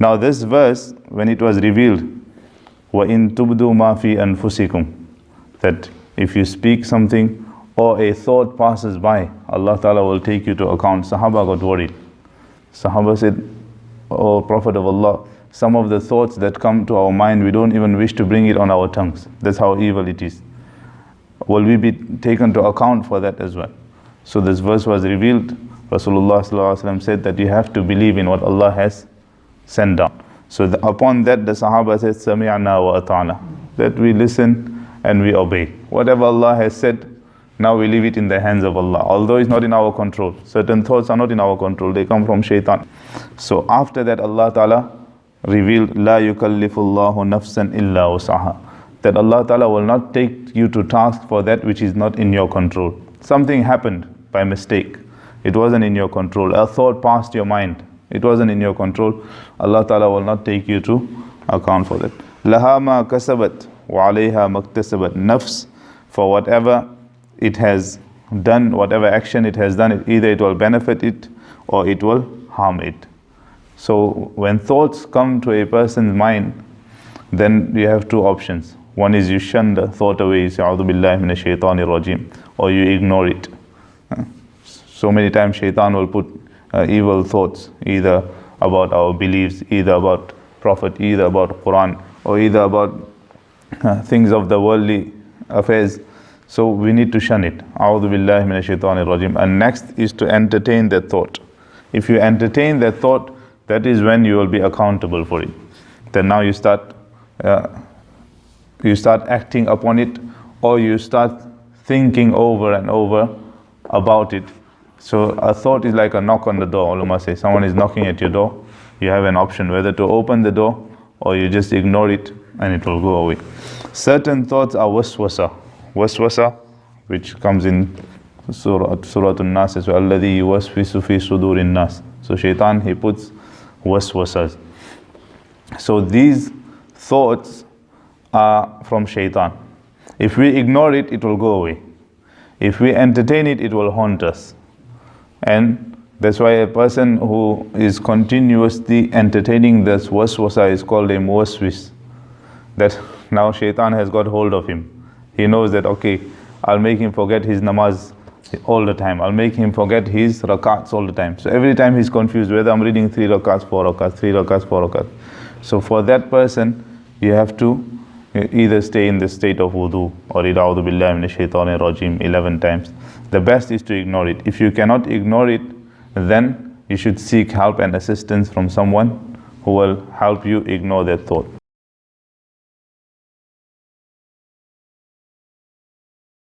Now this verse, when it was revealed, وَإِن تُبْدُوا مَا فِي أَنفُسِكُمْ, that if you speak something or a thought passes by, Allah Ta'ala will take you to account. Sahaba got worried. Sahaba said, "Oh Prophet of Allah, some of the thoughts that come to our mind, we don't even wish to bring it on our tongues. That's how evil it is. Will we be taken to account for that as well?" So this verse was revealed. Rasulullah sallallahu alaihi wasallam said that you have to believe in what Allah has sent down. So upon that the Sahaba said, "Sami'na wa ata'na," that we listen and we obey. Whatever Allah has said, now we leave it in the hands of Allah. Although it's not in our control. Certain thoughts are not in our control. They come from shaitan. So after that Allah Ta'ala revealed, "La yukallifullahu nafsan illa usaha," that Allah Ta'ala will not take you to task for that which is not in your control. Something happened by mistake. It wasn't in your control. A thought passed your mind. It wasn't in your control. Allah Ta'ala will not take you to account for that. Laha ma kasabat wa alayha maktasabat. Nafs, for whatever it has done, whatever action it has done, either it will benefit it or it will harm it. So when thoughts come to a person's mind, then you have two options. One is you shun the thought away, you say, "A'udhu billahi minash shaitanir rajim," or you ignore it. So many times shaitan will put evil thoughts, either about our beliefs, either about Prophet, either about Quran, or either about things of the worldly affairs. So we need to shun it. A'udhu billahi minash shaitanir rajim. And next is to entertain that thought. If you entertain that thought, that is when you will be accountable for it. Then now you start acting upon it, or you start thinking over and over about it. So a thought is like a knock on the door. Ulama say, someone is knocking at your door. You have an option whether to open the door or you just ignore it and it will go away. Certain thoughts are waswasa. Waswasa, which comes in Surah An-Nas as well. Alladhi yuwaswisu fi sudurin nas. So shaitan, he puts waswasas. So these thoughts are from shaitan. If we ignore it, it will go away. If we entertain it, it will haunt us. And that's why a person who is continuously entertaining this waswasa is called a muwaswis. That now shaitan has got hold of him. He knows that, okay, I'll make him forget his namaz all the time. I'll make him forget his rakats all the time. So every time he's confused whether I'm reading 3 rakats, 4 rakats, 3 rakats, 4 rakats. So for that person, you have to either stay in the state of wudu or read A'udhu billahi minash shaitanir rajim 11 times. The best is to ignore it. If you cannot ignore it, then you should seek help and assistance from someone who will help you ignore that thought.